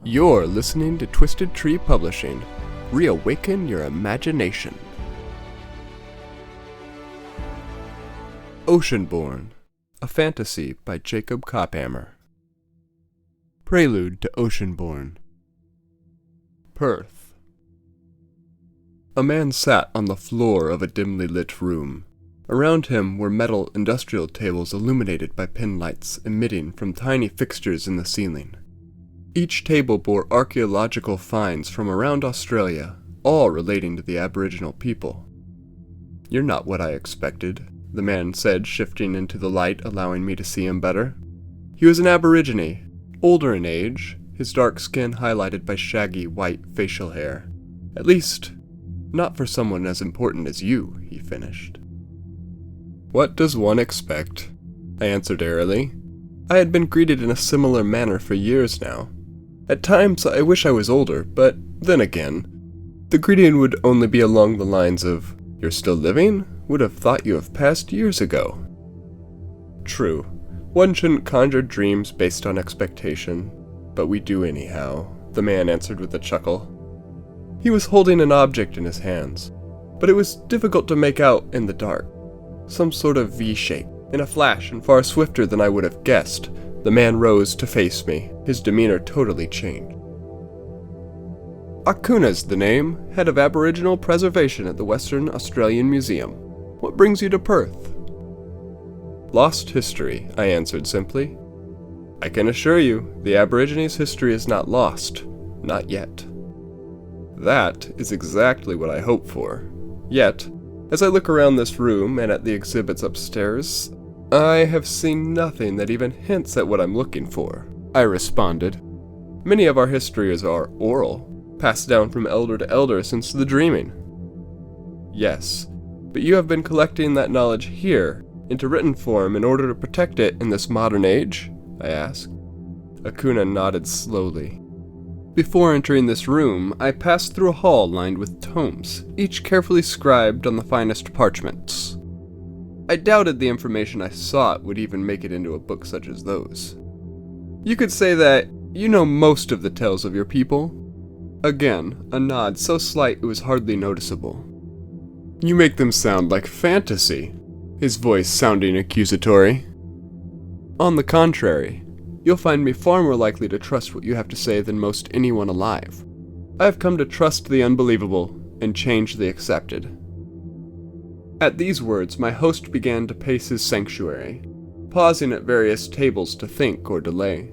You're listening to Twisted Tree Publishing. Reawaken your imagination. Oceanborn, a fantasy by Jacob Cophammer. Prelude to Oceanborn. Perth. A man sat on the floor of a dimly lit room. Around him were metal industrial tables illuminated by pin lights emitting from tiny fixtures in the ceiling. Each table bore archaeological finds from around Australia, all relating to the Aboriginal people. "You're not what I expected," the man said, shifting into the light, allowing me to see him better. He was an Aborigine, older in age, his dark skin highlighted by shaggy white facial hair. "At least, not for someone as important as you," he finished. "What does one expect?" I answered airily. I had been greeted in a similar manner for years now. At times, I wish I was older, but then again, the greeting would only be along the lines of, "You're still living? Would have thought you have passed years ago." True, one shouldn't conjure dreams based on expectation, but we do anyhow, the man answered with a chuckle. He was holding an object in his hands, but it was difficult to make out in the dark. Some sort of V-shape. In a flash and far swifter than I would have guessed, the man rose to face me, his demeanor totally changed. "Akuna's the name, head of Aboriginal Preservation at the Western Australian Museum. What brings you to Perth?" "Lost history," I answered simply. "I can assure you, the Aborigines' history is not lost. Not yet." That is exactly what I hope for. Yet, as I look around this room and at the exhibits upstairs, I have seen nothing that even hints at what I'm looking for, I responded. Many of our histories are oral, passed down from elder to elder since the dreaming. Yes, but you have been collecting that knowledge here, into written form in order to protect it in this modern age? I asked. Akuna nodded slowly. Before entering this room, I passed through a hall lined with tomes, each carefully scribed on the finest parchments. I doubted the information I sought would even make it into a book such as those. "You could say that you know most of the tales of your people." Again, a nod so slight it was hardly noticeable. "You make them sound like fantasy," his voice sounding accusatory. "On the contrary, you'll find me far more likely to trust what you have to say than most anyone alive. I have come to trust the unbelievable and change the accepted." At these words, my host began to pace his sanctuary, pausing at various tables to think or delay.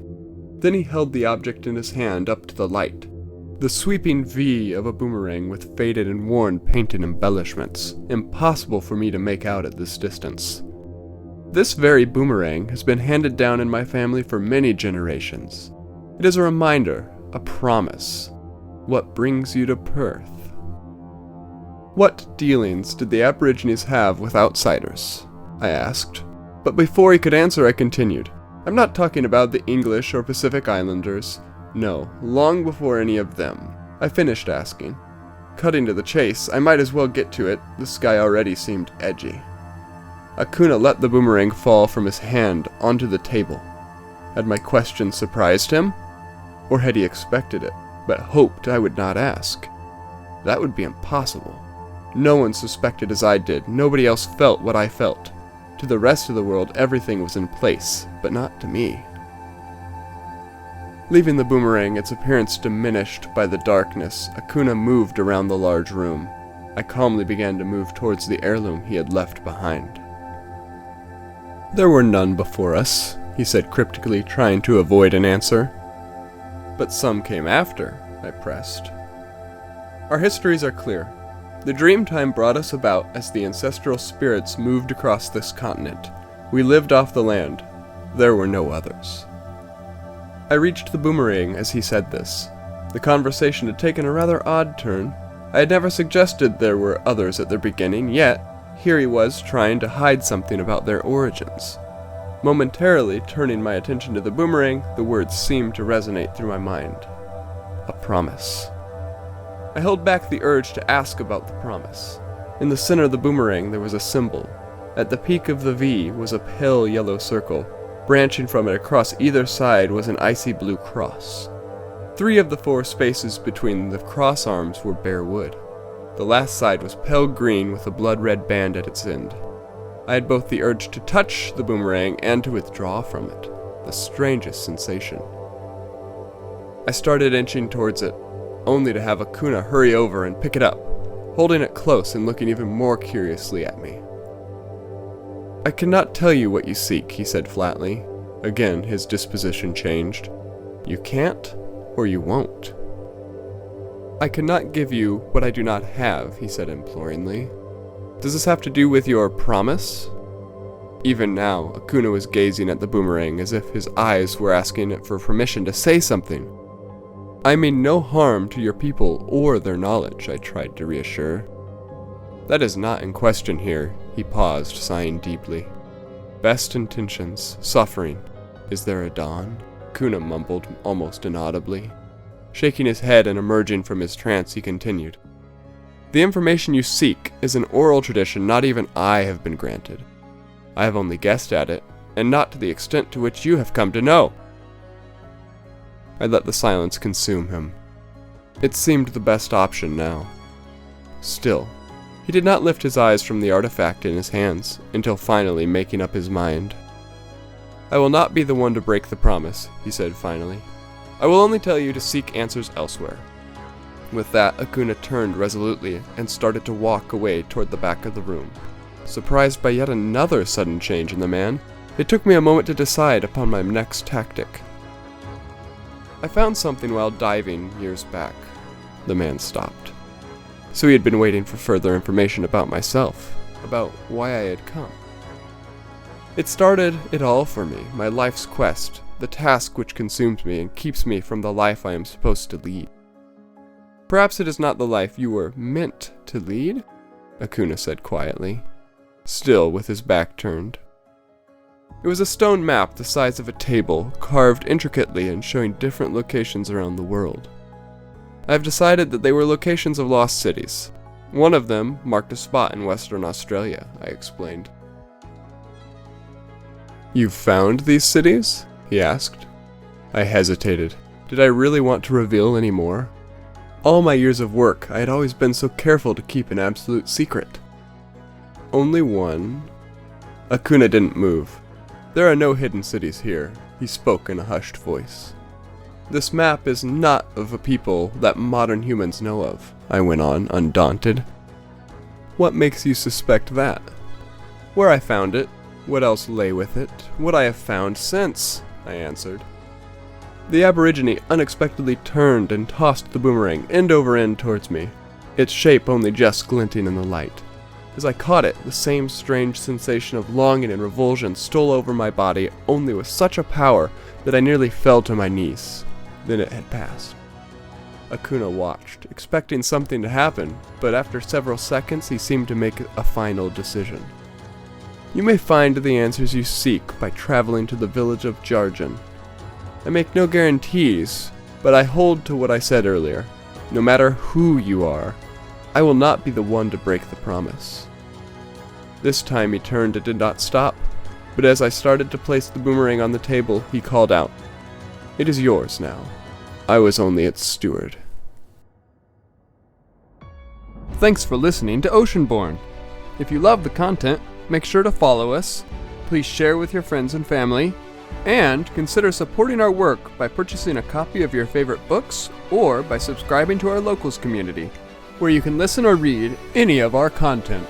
Then he held the object in his hand up to the light, the sweeping V of a boomerang with faded and worn painted embellishments, impossible for me to make out at this distance. This very boomerang has been handed down in my family for many generations. It is a reminder, a promise. What brings you to Perth? "What dealings did the Aborigines have with outsiders?" I asked. But before he could answer, I continued. "I'm not talking about the English or Pacific Islanders. No, long before any of them." I finished asking. Cutting to the chase, I might as well get to it. This guy already seemed edgy. Akuna let the boomerang fall from his hand onto the table. Had my question surprised him? Or had he expected it, but hoped I would not ask? That would be impossible. No one suspected as I did. Nobody else felt what I felt. To the rest of the world, everything was in place, but not to me. Leaving the boomerang, its appearance diminished by the darkness, Akuna moved around the large room. I calmly began to move towards the heirloom he had left behind. "There were none before us," he said cryptically, trying to avoid an answer. "But some came after," I pressed. "Our histories are clear. The Dreamtime brought us about as the ancestral spirits moved across this continent. We lived off the land. There were no others." I reached the boomerang as he said this. The conversation had taken a rather odd turn. I had never suggested there were others at their beginning, yet here he was trying to hide something about their origins. Momentarily turning my attention to the boomerang, the words seemed to resonate through my mind. A promise. I held back the urge to ask about the promise. In the center of the boomerang there was a symbol. At the peak of the V was a pale yellow circle. Branching from it across either side was an icy blue cross. 3 of the 4 spaces between the cross arms were bare wood. The last side was pale green with a blood-red band at its end. I had both the urge to touch the boomerang and to withdraw from it. The strangest sensation. I started inching towards it, only to have Akuna hurry over and pick it up, holding it close and looking even more curiously at me. "I cannot tell you what you seek," he said flatly. Again, his disposition changed. "You can't, or you won't." "I cannot give you what I do not have," he said imploringly. "Does this have to do with your promise?" Even now, Akuna was gazing at the boomerang as if his eyes were asking it for permission to say something. "I mean no harm to your people or their knowledge," I tried to reassure. "That is not in question here," he paused, sighing deeply. "Best intentions, suffering. Is there a dawn?" Akuna mumbled almost inaudibly. Shaking his head and emerging from his trance, he continued. "The information you seek is an oral tradition not even I have been granted. I have only guessed at it, and not to the extent to which you have come to know." I let the silence consume him. It seemed the best option now. Still, he did not lift his eyes from the artifact in his hands, until finally making up his mind. "I will not be the one to break the promise," he said finally. "I will only tell you to seek answers elsewhere." With that, Akuna turned resolutely and started to walk away toward the back of the room. Surprised by yet another sudden change in the man, it took me a moment to decide upon my next tactic. "I found something while diving years back." The man stopped. So he had been waiting for further information about myself, about why I had come. "It started it all for me, my life's quest, the task which consumes me and keeps me from the life I am supposed to lead." "Perhaps it is not the life you were meant to lead?" Akuna said quietly, still with his back turned. It was a stone map the size of a table, carved intricately and showing different locations around the world. I have decided that they were locations of lost cities. One of them marked a spot in Western Australia, I explained. "You've found these cities?" he asked. I hesitated. Did I really want to reveal any more? All my years of work, I had always been so careful to keep an absolute secret. "Only one?" Akuna didn't move. "There are no hidden cities here," he spoke in a hushed voice. "This map is not of a people that modern humans know of," I went on, undaunted. "What makes you suspect that?" "Where I found it, what else lay with it, what I have found since," I answered. The Aborigine unexpectedly turned and tossed the boomerang end over end towards me, its shape only just glinting in the light. As I caught it, the same strange sensation of longing and revulsion stole over my body, only with such a power that I nearly fell to my knees. Then it had passed. Akuna watched, expecting something to happen, but after several seconds he seemed to make a final decision. "You may find the answers you seek by traveling to the village of Jarjan. I make no guarantees, but I hold to what I said earlier. No matter who you are, I will not be the one to break the promise." This time he turned and did not stop, but as I started to place the boomerang on the table, he called out, "It is yours now. I was only its steward." Thanks for listening to Oceanborn. If you love the content, make sure to follow us, please share with your friends and family, and consider supporting our work by purchasing a copy of your favorite books or by subscribing to our locals community, where you can listen or read any of our content.